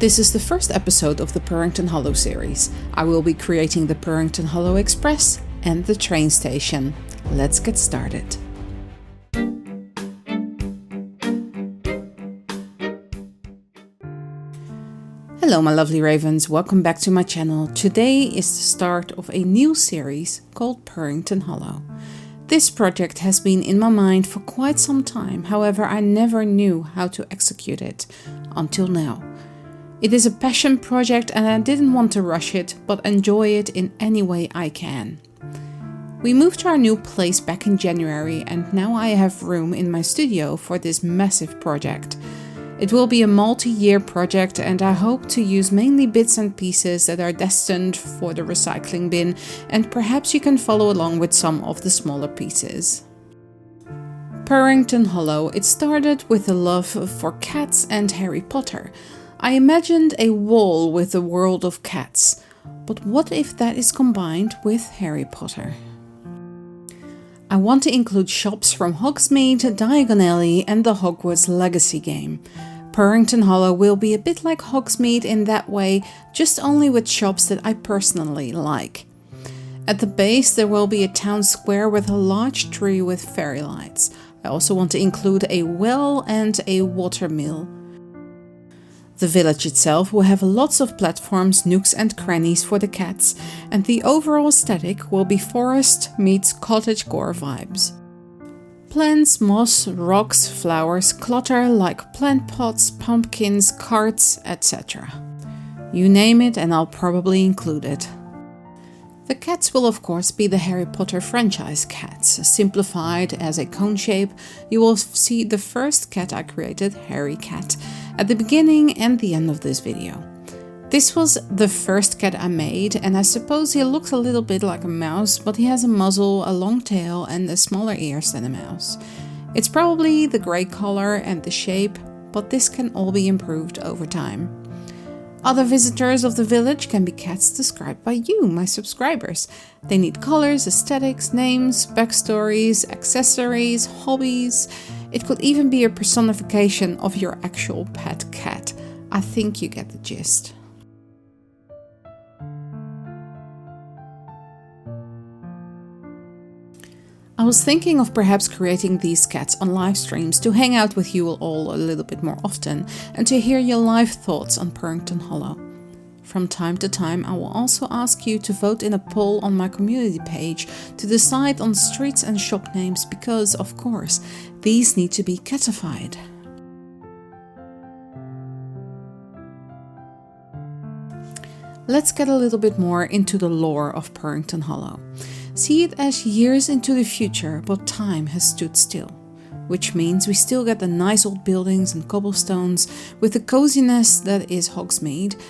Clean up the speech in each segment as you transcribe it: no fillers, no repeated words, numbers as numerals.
This is the first episode of the Purrington Hollow series. I will be creating the Purrington Hollow Express and the train station. Let's get started. Hello my lovely ravens, welcome back to my channel. Today is the start of a new series called Purrington Hollow. This project has been in my mind for quite some time, however I never knew how to execute it until now. It is a passion project and I didn't want to rush it, but enjoy it in any way I can. We moved to our new place back in January and now I have room in my studio for this massive project. It will be a multi-year project and I hope to use mainly bits and pieces that are destined for the recycling bin, and perhaps you can follow along with some of the smaller pieces. Purrington Hollow, it started with a love for cats and Harry Potter. I imagined a wall with the world of cats, but what if that is combined with Harry Potter? I want to include shops from Hogsmeade, Diagon Alley and the Hogwarts Legacy game. Purrington Hollow will be a bit like Hogsmeade in that way, just only with shops that I personally like. At the base there will be a town square with a large tree with fairy lights. I also want to include a well and a water mill. The village itself will have lots of platforms, nooks and crannies for the cats, and the overall aesthetic will be forest meets cottagecore vibes. Plants, moss, rocks, flowers, clutter like plant pots, pumpkins, carts, etc. You name it and I'll probably include it. The cats will of course be the Harry Potter franchise cats. Simplified as a cone shape, you will see the first cat I created, Harry Cat, at the beginning and the end of this video. This was the first cat I made and I suppose he looks a little bit like a mouse, but he has a muzzle, a long tail and smaller ears than a mouse. It's probably the grey color and the shape, but this can all be improved over time. Other visitors of the village can be cats described by you, my subscribers. They need colors, aesthetics, names, backstories, accessories, hobbies. It could even be a personification of your actual pet cat. I think you get the gist. I was thinking of perhaps creating these cats on live streams to hang out with you all a little bit more often and to hear your live thoughts on Purrington Hollow. From time to time I will also ask you to vote in a poll on my community page to decide on streets and shop names because, of course, these need to be catified. Let's get a little bit more into the lore of Purrington Hollow. See it as years into the future, but time has stood still. Which means we still get the nice old buildings and cobblestones with the coziness that is Hogsmeade,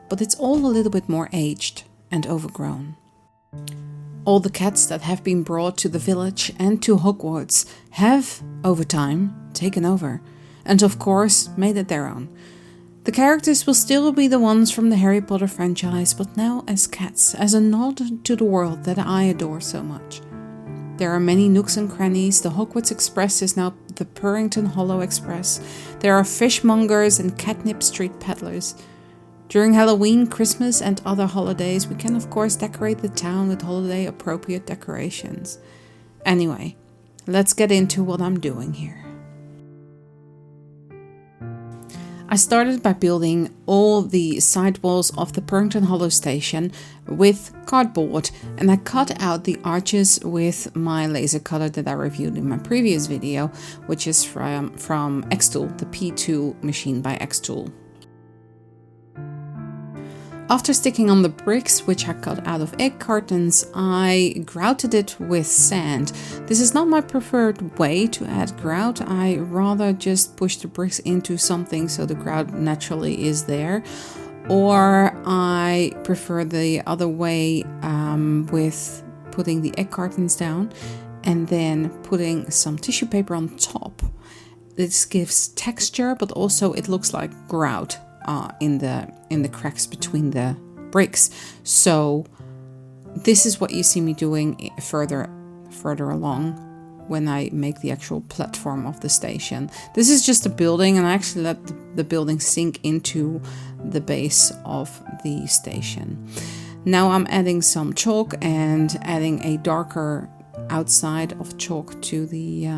but it's all a little bit more aged and overgrown. All the cats that have been brought to the village and to Hogwarts have, over time, taken over, and of course made it their own. The characters will still be the ones from the Harry Potter franchise, but now as cats, as a nod to the world that I adore so much. There are many nooks and crannies. The Hogwarts Express is now the Purrington Hollow Express. There are fishmongers and catnip street peddlers. During Halloween, Christmas and other holidays, we can of course decorate the town with holiday appropriate decorations. Anyway, let's get into what I'm doing here. I started by building all the side walls of the Purrington Hollow station with cardboard, and I cut out the arches with my laser cutter that I reviewed in my previous video, which is from Xtool, the P2 machine by Xtool. After sticking on the bricks, which I cut out of egg cartons, I grouted it with sand. This is not my preferred way to add grout. I rather just push the bricks into something so the grout naturally is there. Or I prefer the other way with putting the egg cartons down and then putting some tissue paper on top. This gives texture, but also it looks like grout in the cracks between the bricks. So this is what you see me doing further along when I make the actual platform of the station. This is just a building, and I actually let the building sink into the base of the station. Now I'm adding some chalk and adding a darker outside of chalk to the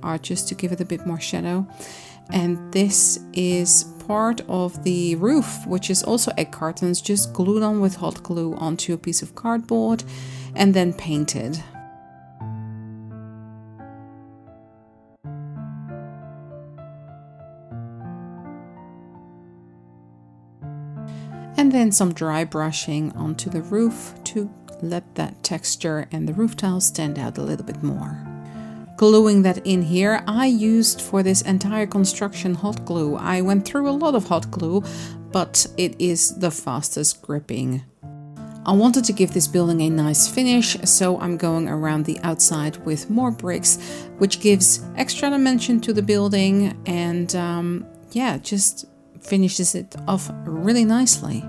arches to give it a bit more shadow. And this is part of the roof, which is also egg cartons, just glued on with hot glue onto a piece of cardboard and then painted. And then some dry brushing onto the roof to let that texture and the roof tiles stand out a little bit more. Gluing that in here, I used for this entire construction hot glue. I went through a lot of hot glue, but it is the fastest gripping. I wanted to give this building a nice finish, so I'm going around the outside with more bricks, which gives extra dimension to the building and yeah, just finishes it off really nicely.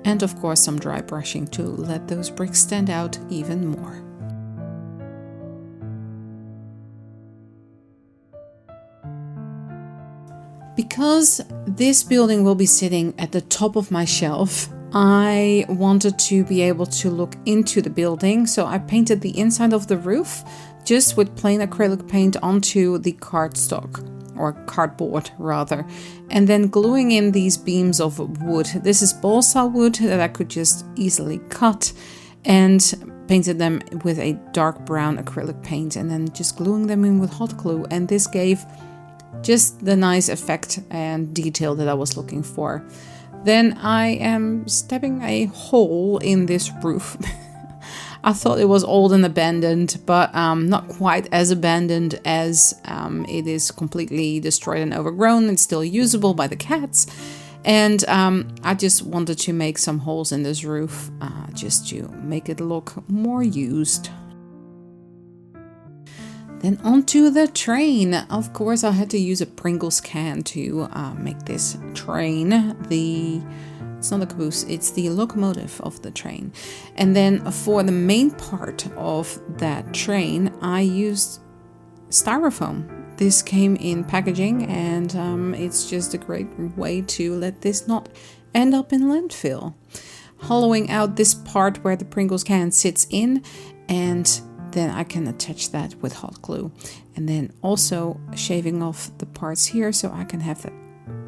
And of course some dry brushing to let those bricks stand out even more. Because this building will be sitting at the top of my shelf, I wanted to be able to look into the building, so I painted the inside of the roof just with plain acrylic paint onto the cardstock, or cardboard rather, and then gluing in these beams of wood. This is balsa wood that I could just easily cut, and painted them with a dark brown acrylic paint and then just gluing them in with hot glue, and this gave just the nice effect and detail that I was looking for. Then I am stabbing a hole in this roof. I thought it was old and abandoned, but not quite as abandoned as it is completely destroyed and overgrown and still usable by the cats. And I just wanted to make some holes in this roof just to make it look more used. Then onto the train. Of course, I had to use a Pringles can to make this train. It's not the caboose, it's the locomotive of the train. And then for the main part of that train, I used styrofoam. This came in packaging, and it's just a great way to let this not end up in landfill. Hollowing out this part where the Pringles can sits in, and then I can attach that with hot glue, and then also shaving off the parts here so I can have that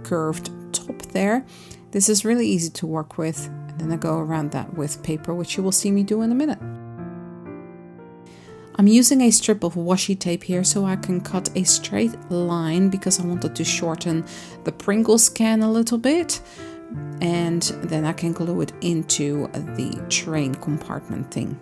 curved top there. This is really easy to work with, and then I go around that with paper, which you will see me do in a minute. I'm using a strip of washi tape here so I can cut a straight line because I wanted to shorten the Pringles can a little bit, and then I can glue it into the train compartment thing.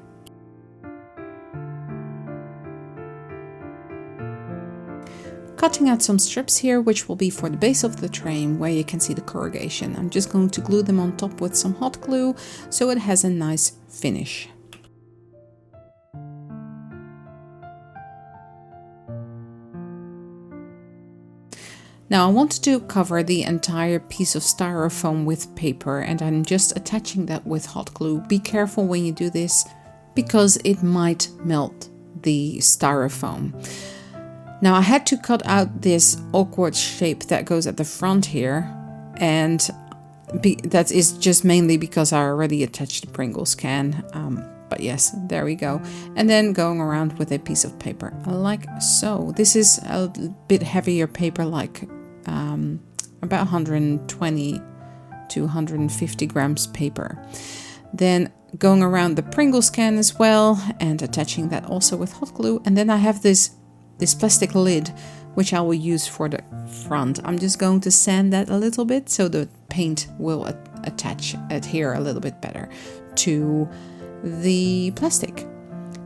Cutting out some strips here, which will be for the base of the train where you can see the corrugation. I'm just going to glue them on top with some hot glue so it has a nice finish. Now I wanted to cover the entire piece of styrofoam with paper, and I'm just attaching that with hot glue. Be careful when you do this because it might melt the styrofoam. Now I had to cut out this awkward shape that goes at the front here, and that is just mainly because I already attached the Pringles can. But yes, there we go. And then going around with a piece of paper like so. This is a bit heavier paper, like about 120 to 150 grams paper. Then going around the Pringles can as well and attaching that also with hot glue. And then I have this plastic lid, which I will use for the front. I'm just going to sand that a little bit so the paint will adhere a little bit better to the plastic.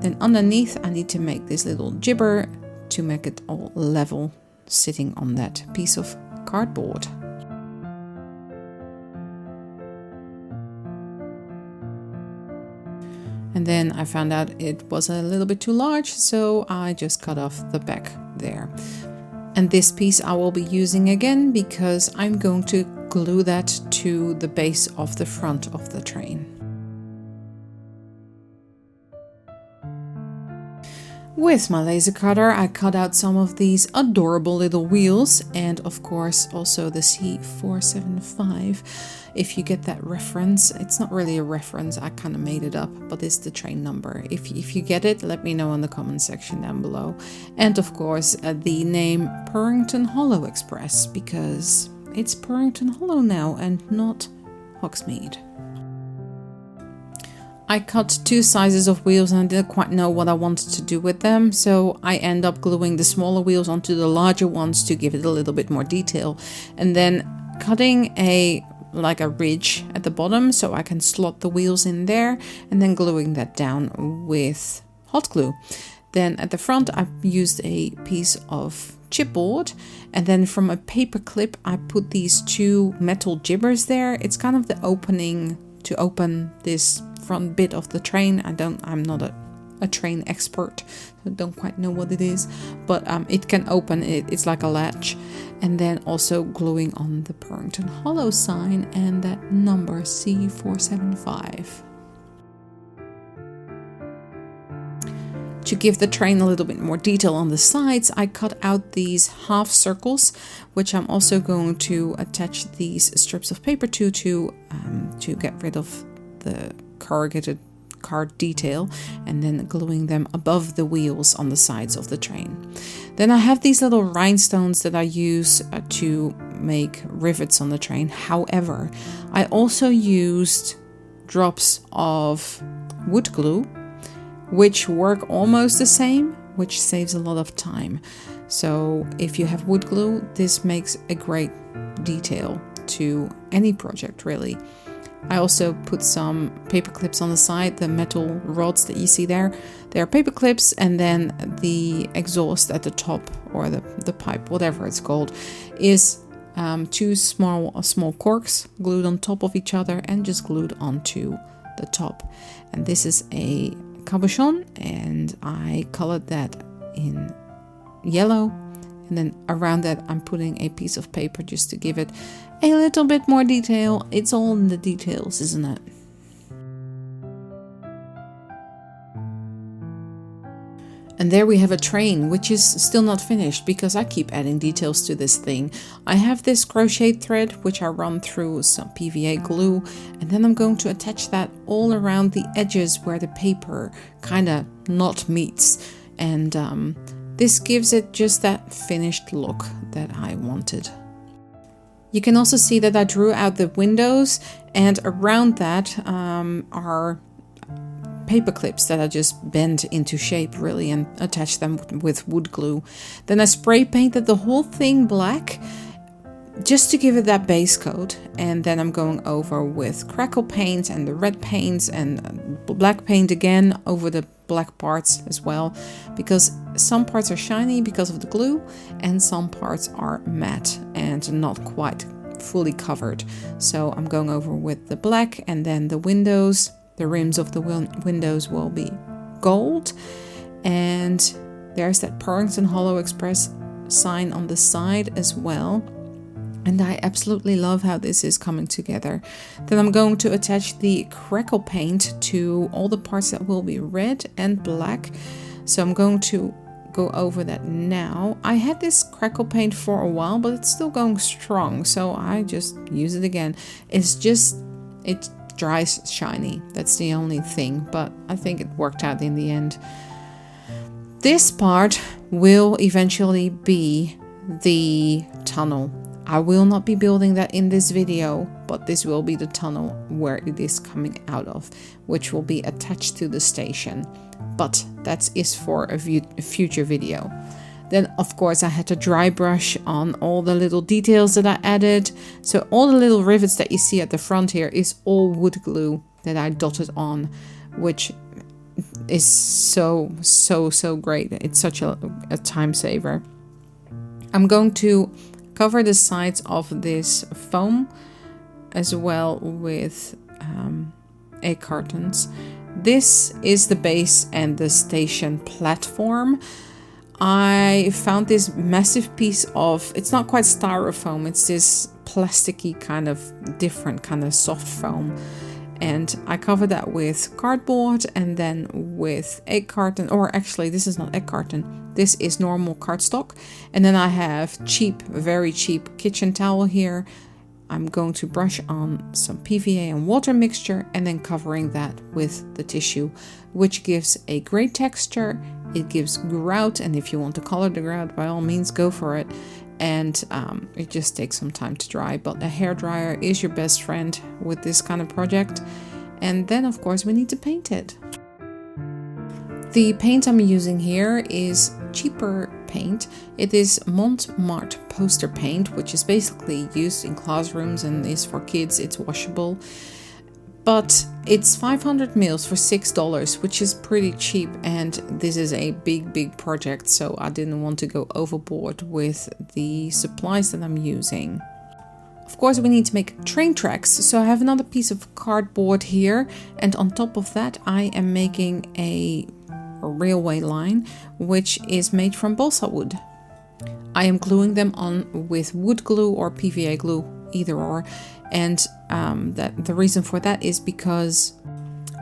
Then underneath I need to make this little jibber to make it all level sitting on that piece of cardboard. And then I found out it was a little bit too large, so I just cut off the back there. And this piece I will be using again because I'm going to glue that to the base of the front of the train. With my laser cutter, I cut out some of these adorable little wheels, and of course also the C475. If you get that reference, it's not really a reference, I kind of made it up, but it's the train number. If you get it, let me know in the comment section down below. And of course the name Purrington Hollow Express, because it's Purrington Hollow now and not Hogsmeade. I cut 2 sizes of wheels and I didn't quite know what I wanted to do with them, so I end up gluing the smaller wheels onto the larger ones to give it a little bit more detail, and then cutting like a ridge at the bottom so I can slot the wheels in there, and then gluing that down with hot glue. Then at the front I used a piece of chipboard, and then from a paper clip I put these 2 metal jibbers there. It's kind of the opening to open this front bit of the train. I'm not a train expert, so don't quite know what it is, but it can open it. It's like a latch. And then also gluing on the Purrington Hollow sign and that number C475. To give the train a little bit more detail on the sides, I cut out these half circles, which I'm also going to attach these strips of paper to get rid of the corrugated card detail, and then gluing them above the wheels on the sides of the train. Then I have these little rhinestones that I use to make rivets on the train. However, I also used drops of wood glue, which work almost the same, which saves a lot of time. So if you have wood glue, this makes a great detail to any project really. I also put some paper clips on the side, the metal rods that you see there. They are paper clips, and then the exhaust at the top, or the pipe, whatever it's called, is 2 small corks glued on top of each other and just glued onto the top. And this is a cabochon, and I colored that in yellow, and then around that I'm putting a piece of paper just to give it a little bit more detail. It's all in the details, isn't it? And there we have a train, which is still not finished because I keep adding details to this thing. I have this crochet thread, which I run through some PVA glue, and then I'm going to attach that all around the edges where the paper kind of not meets. And this gives it just that finished look that I wanted. You can also see that I drew out the windows, and around that are paper clips that I just bent into shape really and attached them with wood glue. Then I spray painted the whole thing black just to give it that base coat, and then I'm going over with crackle paint and the red paints and black paint again over the black parts as well, because some parts are shiny because of the glue and some parts are matte and not quite fully covered. So I'm going over with the black, and then the windows, the rims of the windows will be gold, and there's that Purrington Hollow Express sign on the side as well. And I absolutely love how this is coming together. Then I'm going to attach the crackle paint to all the parts that will be red and black. So I'm going to go over that now. I had this crackle paint for a while, but it's still going strong, so I just use it again. It dries shiny. That's the only thing, but I think it worked out in the end. This part will eventually be the tunnel. I will not be building that in this video, but this will be the tunnel where it is coming out of, which will be attached to the station. But that is for a future video. Then of course I had to dry brush on all the little details that I added. So all the little rivets that you see at the front here is all wood glue that I dotted on, which is so great. It's such a time saver. I'm going to cover the sides of this foam as well with egg cartons. This is the base and the station platform. I found this massive piece of, it's not quite styrofoam, it's this plasticky kind of different kind of soft foam. And I cover that with cardboard and then with egg carton, or actually this is not egg carton, this is normal cardstock. And then I have cheap, very cheap kitchen towel here. I'm going to brush on some PVA and water mixture and then covering that with the tissue, which gives a great texture. It gives grout, and if you want to color the grout, by all means go for it. And it just takes some time to dry, but a hairdryer is your best friend with this kind of project. And then of course we need to paint it. The paint I'm using here is cheaper paint. It is Montmartre poster paint, which is basically used in classrooms and is for kids. It's washable, but it's 500 mils for $6, which is pretty cheap, and this is a big project, so I didn't want to go overboard with the supplies that I'm using. Of course, we need to make train tracks, so I have another piece of cardboard here, and on top of that I am making a railway line, which is made from balsa wood. I am gluing them on with wood glue or PVA glue, either or, and the reason for that is because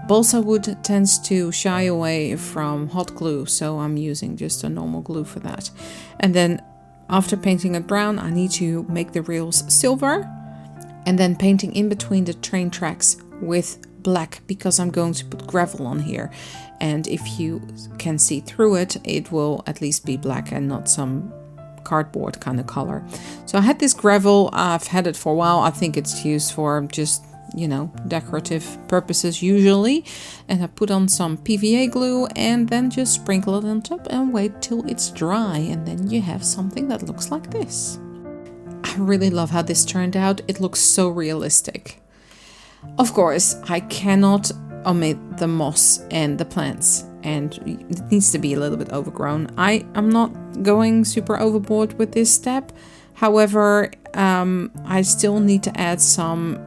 balsa wood tends to shy away from hot glue, so I'm using just a normal glue for that. And then after painting it brown, I need to make the rails silver, and then painting in between the train tracks with black, because I'm going to put gravel on here, and if you can see through it, it will at least be black and not some cardboard kind of color. So I had this gravel, I've had it for a while. I think it's used for just, you know, decorative purposes usually, and I put on some PVA glue and then just sprinkle it on top and wait till it's dry, and then you have something that looks like this. I really love how this turned out. It looks so realistic. Of course, I cannot omit the moss and the plants, and it needs to be a little bit overgrown. I am not going super overboard with this step. However, I still need to add some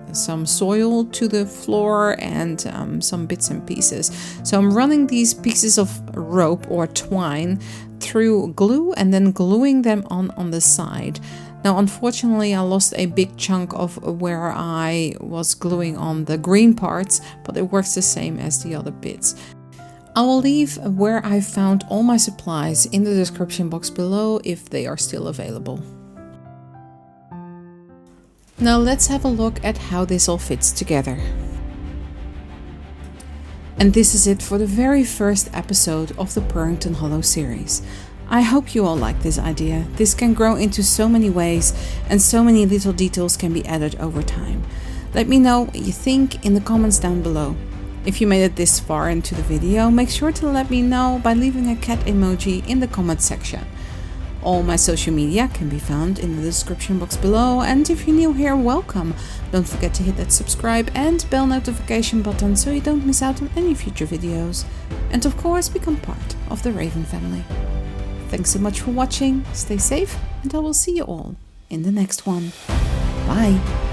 soil to the floor and some bits and pieces. So I'm running these pieces of rope or twine through glue and then gluing them on the side. Now, unfortunately, I lost a big chunk of where I was gluing on the green parts, but it works the same as the other bits. I will leave where I found all my supplies in the description box below if they are still available. Now let's have a look at how this all fits together. And this is it for the very first episode of the Purrington Hollow series. I hope you all like this idea. This can grow into so many ways, and so many little details can be added over time. Let me know what you think in the comments down below. If you made it this far into the video, make sure to let me know by leaving a cat emoji in the comment section. All my social media can be found in the description box below, and if you're new here, welcome. Don't forget to hit that subscribe and bell notification button so you don't miss out on any future videos. And of course, become part of the Raven family. Thanks so much for watching, stay safe, and I will see you all in the next one. Bye!